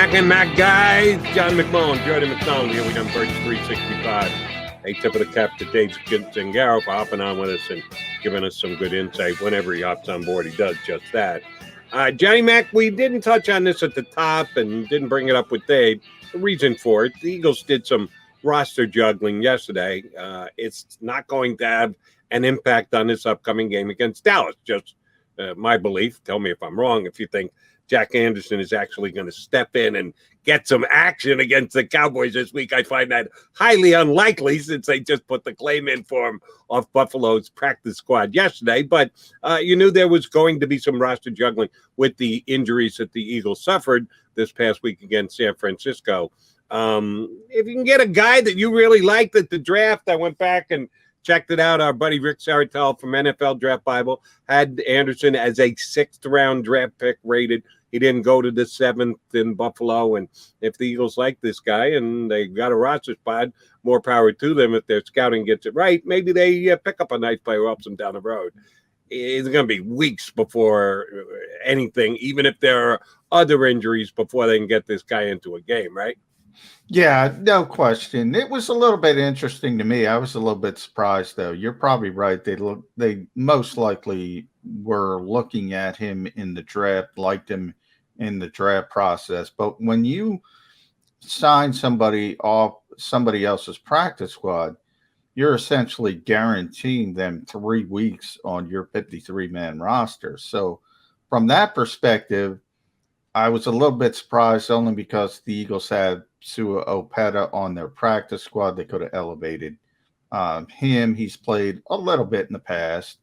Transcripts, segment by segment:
Mac and Mac guys. John McMullen, Jody McDonald here. We done Birds 365. A tip of the cap to Dave Zingaro for hopping on with us and giving us some good insight. Whenever he hops on board, he does just that. Johnny Mac, we didn't touch on this at the top and didn't bring it up with Dave. The reason for it, the Eagles did some roster juggling yesterday. It's not going to have an impact on this upcoming game against Dallas. Just my belief. Tell me if I'm wrong if you think Jack Anderson is actually going to step in and get some action against the Cowboys this week. I find that highly unlikely since they just put the claim in for him off Buffalo's practice squad yesterday. But you knew there was going to be some roster juggling with the injuries that the Eagles suffered this past week against San Francisco. If you can get a guy that you really liked at the draft, I went back and checked it out. Our buddy Rick Saratel from NFL Draft Bible had Anderson as a 6th-round draft pick rated. He didn't go to the 7th in Buffalo. And if the Eagles like this guy and they got a roster spot, more power to them. If their scouting gets it right, maybe they pick up a nice player who helps them down the road. It's going to be weeks before anything, even if there are other injuries, before they can get this guy into a game, right? Yeah, no question. It was a little bit interesting to me. I was a little bit surprised, though. You're probably right. They most likely were looking at him in the draft, liked him in the draft process. But when you sign somebody off somebody else's practice squad, you're essentially guaranteeing them 3 weeks on your 53-man roster. So from that perspective, I was a little bit surprised only because the Eagles had Sua Opeta on their practice squad. They could have elevated him. He's played a little bit in the past,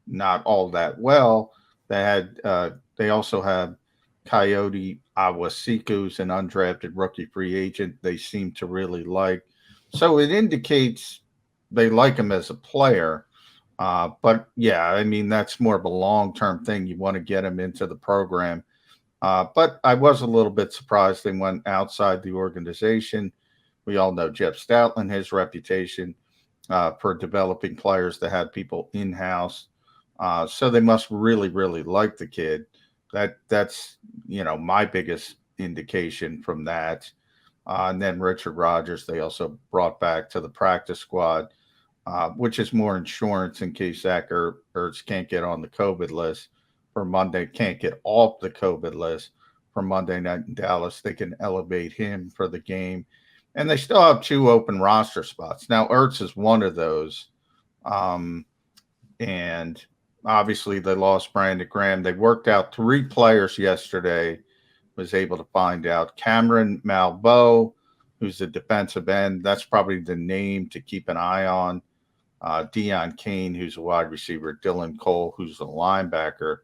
not all that well. They also have Coyote Awasiku, who's an undrafted rookie free agent they seem to really like. So it indicates they like him as a player. But, yeah, I mean, that's more of a long-term thing. You want to get him into the program. But I was a little bit surprised they went outside the organization. We all know Jeff Stoutland, his reputation for developing players that had people in-house. So they must really, really like the kid. That's my biggest indication from that. And then Richard Rodgers, they also brought back to the practice squad, which is more insurance in case Zach Ertz can't get on the COVID list. For Monday, can't get off the COVID list for Monday night in Dallas. They can elevate him for the game. And they still have 2 open roster spots. Now, Ertz is one of those. And obviously they lost Brandon Graham. They worked out 3 players yesterday, was able to find out. Cameron Malveaux, who's a defensive end. That's probably the name to keep an eye on. Deion Kane, who's a wide receiver. Dylan Cole, who's a linebacker.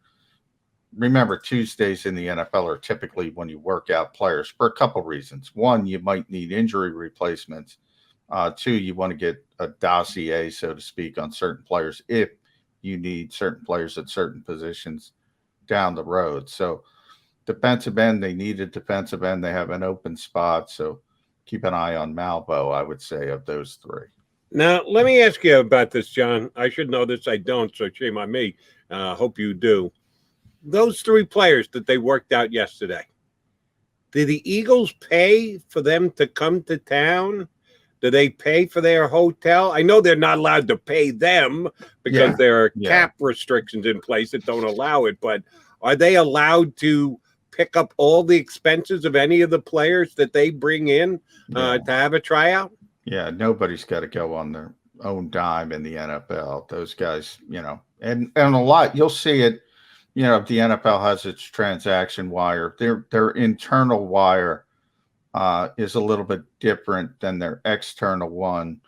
Remember, Tuesdays in the NFL are typically when you work out players for a couple reasons. 1, you might need injury replacements. 2, you want to get a dossier, so to speak, on certain players if you need certain players at certain positions down the road. So defensive end, they need a defensive end. They have an open spot. So keep an eye on Malveaux, I would say, of those 3. Now, let me ask you about this, John. I should know this. I don't, so shame on me. Hope you do. Those 3 players that they worked out yesterday, did the Eagles pay for them to come to town? Do they pay for their hotel? I know they're not allowed to pay them because there are cap restrictions in place that don't allow it, but are they allowed to pick up all the expenses of any of the players that they bring in to have a tryout? Yeah, nobody's got to go on their own dime in the NFL. Those guys, and a lot, you'll see it. If the NFL has its transaction wire, their internal wire is a little bit different than their external one.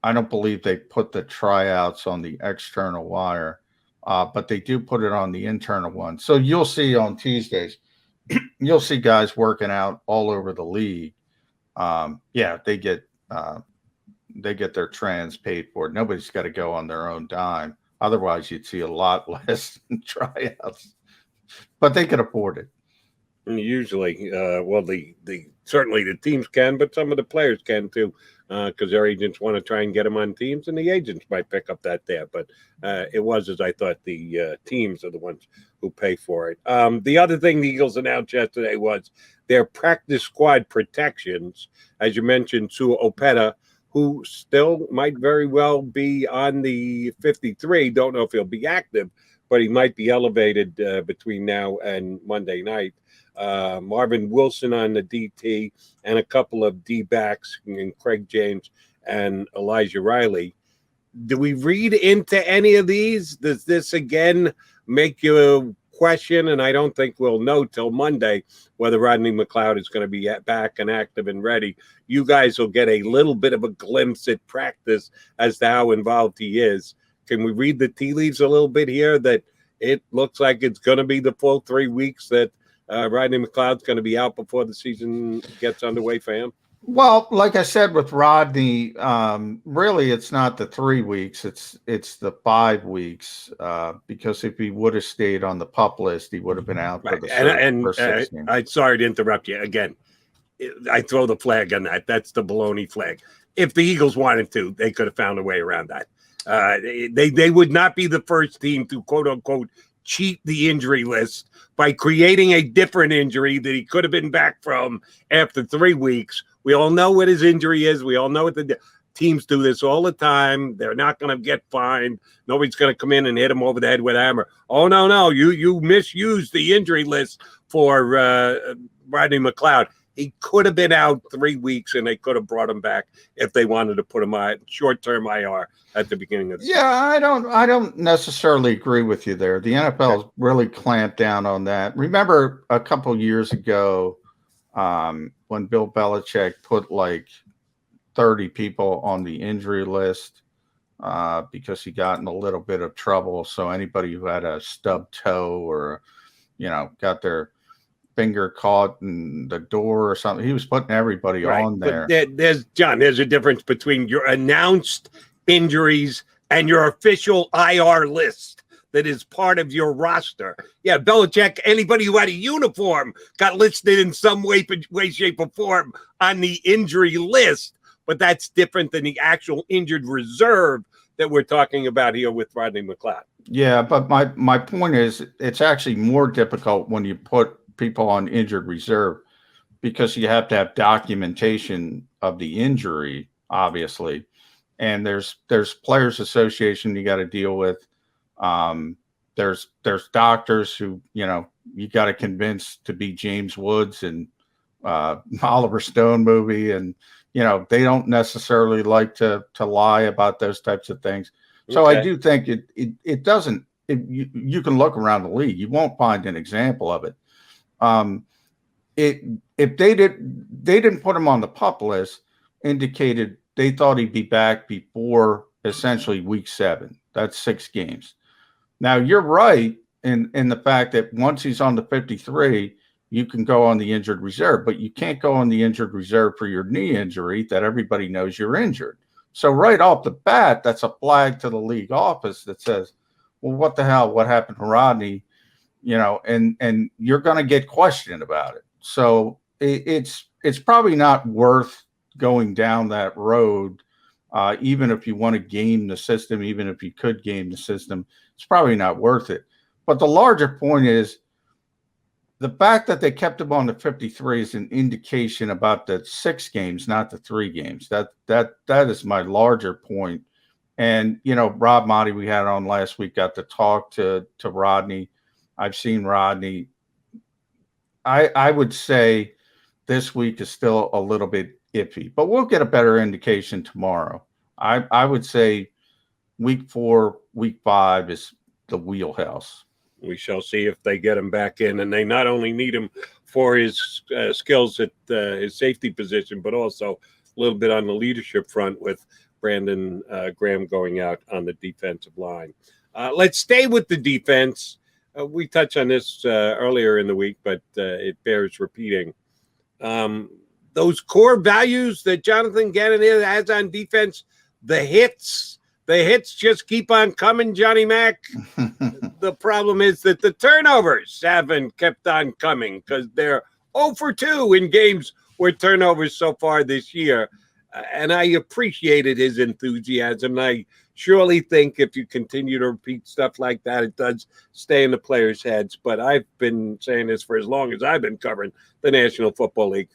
I don't believe they put the tryouts on the external wire, but they do put it on the internal one. So you'll see on Tuesdays, you'll see guys working out all over the league. They get their trans paid for. Nobody's got to go on their own dime. Otherwise, you'd see a lot less tryouts, but they could afford it. Usually, well, the certainly the teams can, but some of the players can too, because their agents want to try and get them on teams, and the agents might pick up that there. But it was, as I thought, the teams are the ones who pay for it. The other thing the Eagles announced yesterday was their practice squad protections. As you mentioned, Sue Opeta, who still might very well be on the 53. Don't know if he'll be active, but he might be elevated between now and Monday night. Marvin Wilson on the DT, and a couple of D-backs, and Craig James and Elijah Riley. Do we read into any of these? Does this again make you question? And I don't think we'll know till Monday whether Rodney McLeod is going to be back and active and ready. You guys will get a little bit of a glimpse at practice as to how involved he is. Can we read the tea leaves a little bit here that it looks like it's going to be the full 3 weeks that Rodney McLeod's going to be out before the season gets underway for him? Well, like I said with Rodney, really it's not the 3 weeks; it's the 5 weeks. Because if he would have stayed on the PUP list, he would have been out for the first 6 games. I'm sorry to interrupt you again. I throw the flag on that. That's the baloney flag. If the Eagles wanted to, they could have found a way around that. They would not be the first team to quote unquote cheat the injury list by creating a different injury that he could have been back from after 3 weeks. We all know what his injury is. We all know what the teams do this all the time. They're not going to get fined. Nobody's going to come in and hit him over the head with a hammer. Oh, no. You misused the injury list for Rodney McLeod. He could have been out 3 weeks, and they could have brought him back if they wanted to put him on short-term IR at the beginning of the season. I don't necessarily agree with you there. The NFL's really clamped down on that. Remember a couple years ago when Bill Belichick put like 30 people on the injury list because he got in a little bit of trouble. So anybody who had a stub toe or, got their finger caught in the door or something, he was putting everybody on there. There's a difference between your announced injuries and your official IR list that is part of your roster. Yeah, Belichick, anybody who had a uniform got listed in some way, shape, or form on the injury list, but that's different than the actual injured reserve that we're talking about here with Rodney McLeod. Yeah, but my point is it's actually more difficult when you put people on injured reserve because you have to have documentation of the injury, obviously. And there's players association you got to deal with. There's doctors who, you got to convince to be James Woods and Oliver Stone movie. And, they don't necessarily like to lie about those types of things. So okay. I do think it doesn't, you can look around the league. You won't find an example of it. If they didn't put him on the PUP list, indicated they thought he'd be back before essentially week 7. That's 6 games. Now you're right in the fact that once he's on the 53, you can go on the injured reserve, but you can't go on the injured reserve for your knee injury that everybody knows you're injured. So right off the bat, that's a flag to the league office that says, well, what the hell? What happened to Rodney? And you're going to get questioned about it. So it's probably not worth going down that road, even if you want to game the system, even if you could game the system, it's probably not worth it. But the larger point is the fact that they kept him on the 53 is an indication about the 6 games, not the 3 games. That is my larger point. And, Rob Motti, we had on last week, got to talk to Rodney. I've seen Rodney. I would say this week is still a little bit iffy, but we'll get a better indication tomorrow. I would say week 4, week 5 is the wheelhouse. We shall see if they get him back in, and they not only need him for his skills at his safety position, but also a little bit on the leadership front with Brandon Graham going out on the defensive line. Let's stay with the defense. We touched on this earlier in the week, but it bears repeating. Those core values that Jonathon Gannon has on defense, the hits just keep on coming, Johnny Mac. The problem is that the turnovers haven't kept on coming because they're 0 for 2 in games with turnovers so far this year. And I appreciated his enthusiasm. I surely think if you continue to repeat stuff like that, it does stay in the players' heads. But I've been saying this for as long as I've been covering the National Football League.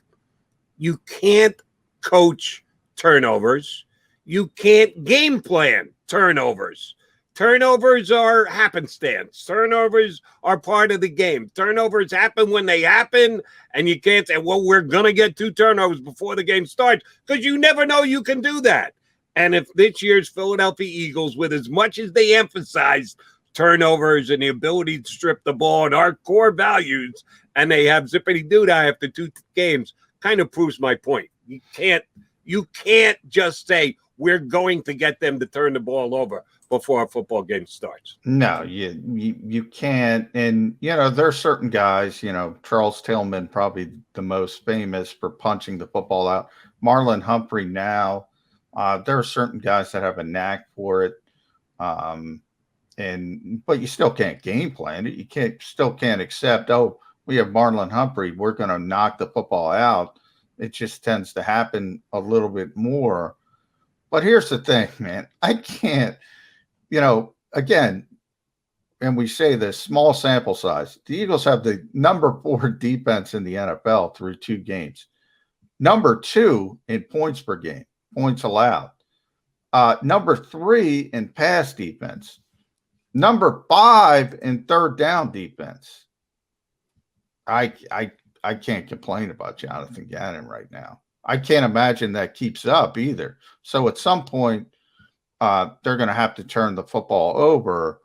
You can't coach turnovers. You can't game plan turnovers. Turnovers are happenstance. Turnovers are part of the game. Turnovers happen when they happen, and you can't say, well, we're going to get 2 turnovers before the game starts, because you never know you can do that. And if this year's Philadelphia Eagles, with as much as they emphasize turnovers and the ability to strip the ball and our core values, and they have zippity-doo-dah after 2 games, kind of proves my point. You can't just say, we're going to get them to turn the ball over before a football game starts. No, you can't. And, there are certain guys, Charles Tillman, probably the most famous for punching the football out. Marlon Humphrey now. There are certain guys that have a knack for it. But you still can't game plan it. You still can't accept, oh, we have Marlon Humphrey, we're going to knock the football out. It just tends to happen a little bit more. But here's the thing, man. I can't, again, and we say this, small sample size. The Eagles have the number 4 defense in the NFL through 2 games. Number 2 in points per game, points allowed. Number 3 in pass defense. Number 5 in third down defense. I can't complain about Jonathon Gannon right now. I can't imagine that keeps up either. So at some point, they're going to have to turn the football over,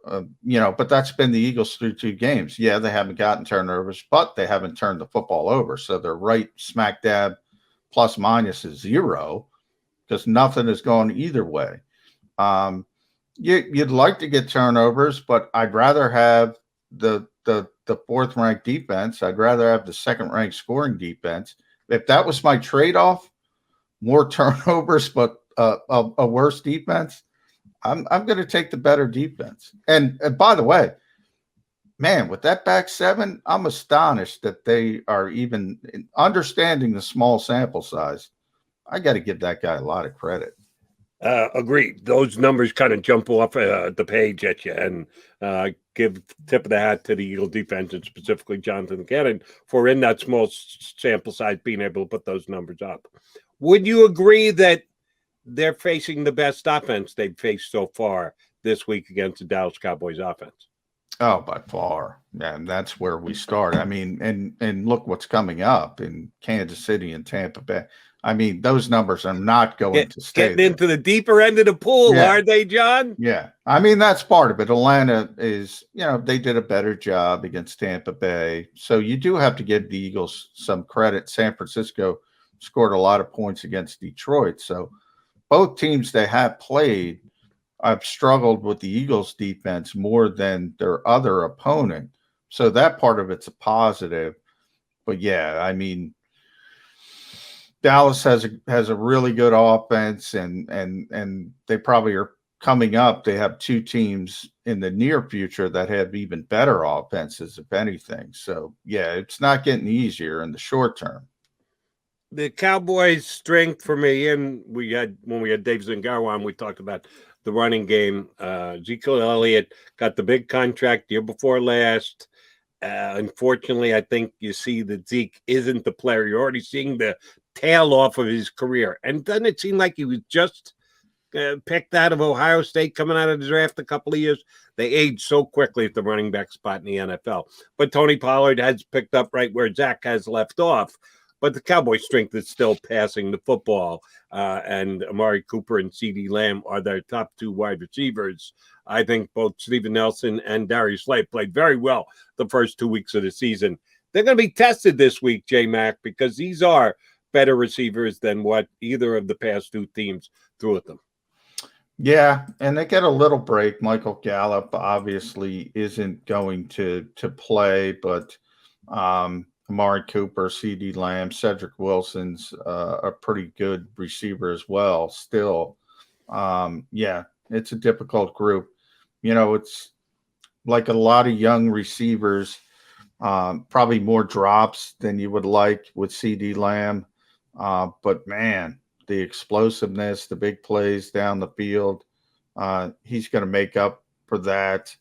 but that's been the Eagles through 2 games. Yeah, they haven't gotten turnovers, but they haven't turned the football over. So they're right smack dab, plus minus is 0, because nothing is going either way. You'd like to get turnovers, but I'd rather have the 4th ranked defense. I'd rather have the 2nd ranked scoring defense. If that was my trade-off, more turnovers, but a worse defense, I'm going to take the better defense. And by the way, man, with that back 7, I'm astonished that they are even understanding the small sample size. I got to give that guy a lot of credit. Agreed. Those numbers kind of jump off the page at you, and give tip of the hat to the Eagle defense, and specifically Jonathon Gannon, for in that small sample size being able to put those numbers up. Would you agree that they're facing the best offense they've faced so far this week against the Dallas Cowboys offense? Oh, by far. And that's where we start. I mean, and look what's coming up in Kansas City and Tampa Bay. I mean, those numbers are not going to stay. Getting into the deeper end of the pool, are they, John? Yeah. I mean, that's part of it. Atlanta is, they did a better job against Tampa Bay. So you do have to give the Eagles some credit. San Francisco scored a lot of points against Detroit. So both teams they have played, I've struggled with the Eagles defense more than their other opponent. So that part of it's a positive. But yeah, I mean, Dallas has a really good offense, and they probably are coming up. They have 2 teams in the near future that have even better offenses, if anything. So yeah, it's not getting easier in the short term. The Cowboys' strength for me, and when we had Dave Zingaro on, we talked about the running game. Ezekiel Elliott got the big contract the year before last. Unfortunately, I think you see that Zeke isn't the player. You're already seeing the tail off of his career. And doesn't it seem like he was just picked out of Ohio State coming out of the draft a couple of years? They age so quickly at the running back spot in the NFL. But Tony Pollard has picked up right where Zach has left off. But the Cowboys' strength is still passing the football. And Amari Cooper and CeeDee Lamb are their top 2 wide receivers. I think both Steven Nelson and Darius Slay played very well the first 2 weeks of the season. They're going to be tested this week, J-Mac, because these are better receivers than what either of the past 2 teams threw at them. Yeah, and they get a little break. Michael Gallup obviously isn't going to play, but Amari Cooper, CeeDee Lamb, Cedric Wilson's a pretty good receiver as well still. Yeah, it's a difficult group. like a lot of young receivers, probably more drops than you would like with CD Lamb. But man, the explosiveness, the big plays down the field, he's going to make up for that.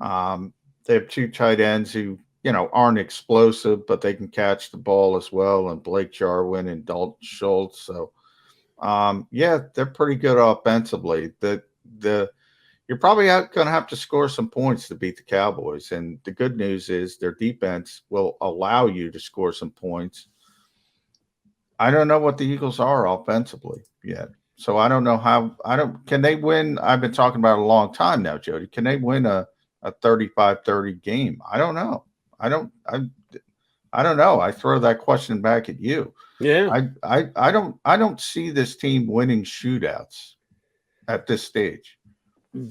They have two tight ends who, aren't explosive, but they can catch the ball as well, and Blake Jarwin and Dalton Schultz. So, yeah, they're pretty good offensively. The You're probably going to have to score some points to beat the Cowboys, and the good news is their defense will allow you to score some points. I don't know what the Eagles are offensively yet. So I don't know how can they win? I've been talking about it a long time now, Jody. Can they win a 35-30 game? I don't know. I don't know. I throw that question back at you. Yeah. I don't see this team winning shootouts at this stage.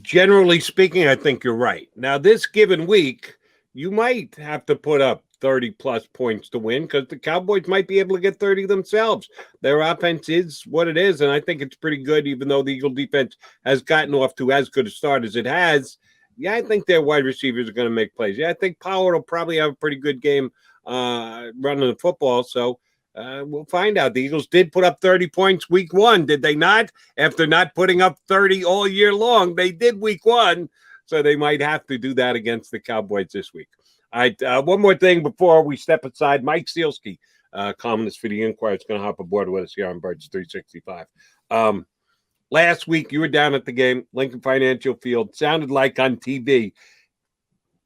Generally speaking, I think you're right. Now, this given week, you might have to put up 30 plus points to win because the Cowboys might be able to get 30 themselves. Their offense is what it is, and I think it's pretty good, even though the Eagle defense has gotten off to as good a start as it has. Yeah, I think their wide receivers are going to make plays. Yeah, I think Pollard will probably have a pretty good game running the football. So we'll find out. The Eagles did put up 30 points week one, did they not? After not putting up 30 all year long, they did week one. So they might have to do that against the Cowboys this week. All right, one more thing before we step aside. Mike Sealski, columnist for the Inquirer, is going to hop aboard with us here on Birds 365. Last week, you were down at the game, Lincoln Financial Field. Sounded like on TV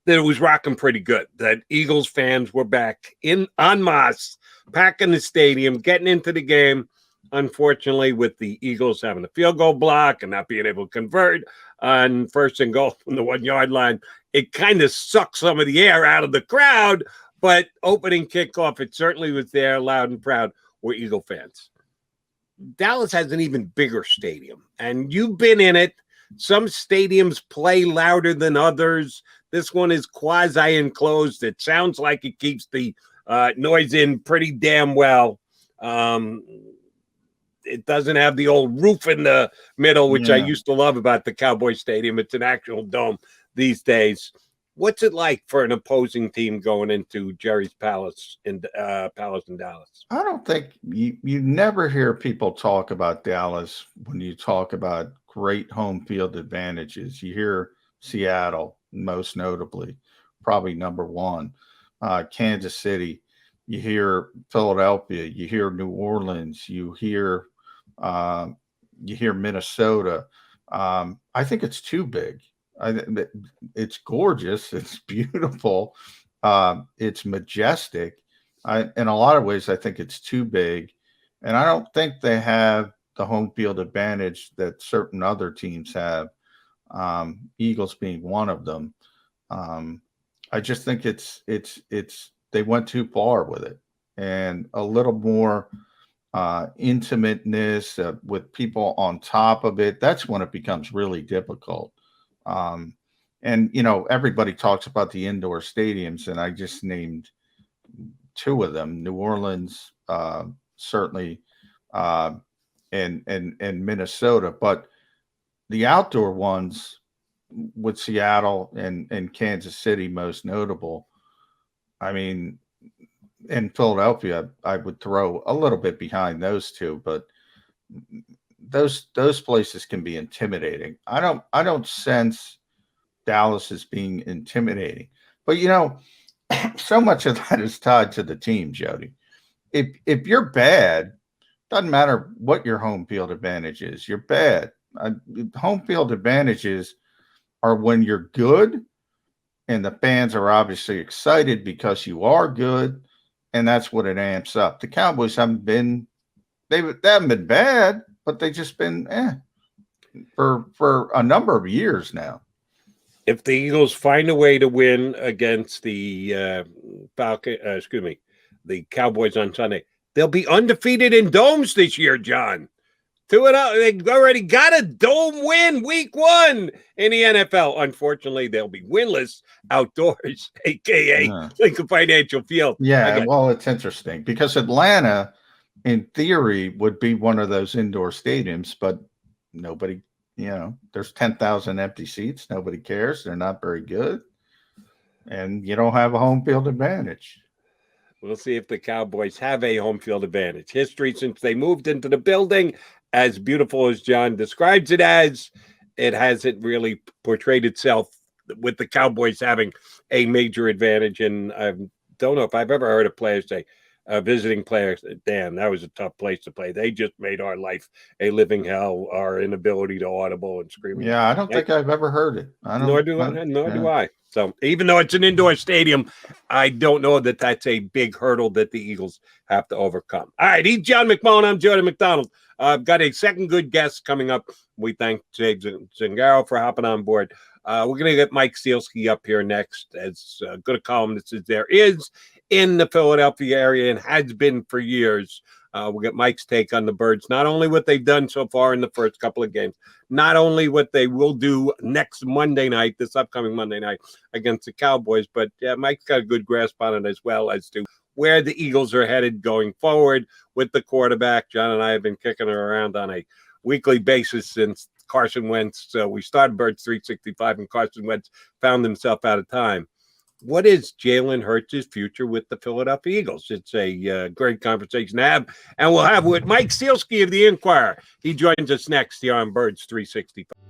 that it was rocking pretty good, that Eagles fans were back in en masse, packing the stadium, getting into the game. Unfortunately, with the Eagles having a field goal block and not being able to convert on 1st and goal from the 1 yard line, it kind of sucked some of the air out of the crowd. But opening kickoff, it certainly was there, loud and proud, were Eagle fans. Dallas has an even bigger stadium, and you've been in it. Some stadiums play louder than others. This one is quasi-enclosed. It sounds like it keeps the noise in pretty damn well. It doesn't have the old roof in the middle, which I used to love about the Cowboy Stadium. It's an actual dome these days. What's it like for an opposing team going into Jerry's Palace in Dallas? I don't think you never hear people talk about Dallas when you talk about great home field advantages. You hear Seattle, most notably, probably number one. Kansas City, you hear Philadelphia, you hear New Orleans, you hear Minnesota. I think it's too big. It's gorgeous. It's beautiful. It's majestic. In a lot of ways, I think it's too big. And I don't think they have the home field advantage that certain other teams have, Eagles being one of them. I just think they went too far with it, and a little more intimateness with people on top of it. That's when it becomes really difficult. And everybody talks about the indoor stadiums, and I just named two of them: New Orleans, certainly, and Minnesota. But the outdoor ones, with Seattle and Kansas City most notable. I mean, in Philadelphia, I would throw a little bit behind those two, but those places can be intimidating. I don't sense Dallas as being intimidating, but so much of that is tied to the team, Jody. If you're bad, doesn't matter what your home field advantage is. You're bad. Home field advantages are when you're good, and the fans are obviously excited because you are good, and that's what it amps up. The Cowboys haven't been bad, but they've just been for a number of years now. If the Eagles find a way to win against the the Cowboys on Sunday, they'll be undefeated in domes this year, John. 2-0. They already got a dome win week one in the NFL. Unfortunately, they'll be winless outdoors, a.k.a. Lincoln Financial Field. Yeah, well, it's interesting because Atlanta, in theory, would be one of those indoor stadiums, but nobody, there's 10,000 empty seats. Nobody cares. They're not very good. and you don't have a home field advantage. We'll see if the Cowboys have a home field advantage. History since they moved into the building, as beautiful as John describes it as, it hasn't really portrayed itself with the Cowboys having a major advantage. And I don't know if I've ever heard a player say, visiting players, damn, that was a tough place to play. They just made our life a living hell, our inability to audible and screaming. Yeah, I don't think I've ever heard it. Nor do I. So even though it's an indoor stadium, I don't know that that's a big hurdle that the Eagles have to overcome. All right, he's John McMullen. I'm Jody McDonald. I've got a second good guest coming up. We thank James Zingaro for hopping on board. We're going to get Mike Sealski up here next as good a columnist as there is in the Philadelphia area and has been for years. We'll get Mike's take on the Birds, not only what they've done so far in the first couple of games, not only what they will do next Monday night, this upcoming Monday night against the Cowboys, but Mike's got a good grasp on it as well as to where the Eagles are headed going forward with the quarterback. John and I have been kicking it around on a weekly basis since Carson Wentz. So we started Birds 365 and Carson Wentz found himself out of time. What is Jalen Hurts' future with the Philadelphia Eagles? It's a great conversation to have, and we'll have with Mike Sealski of the Inquirer. He joins us next here on Birds 365.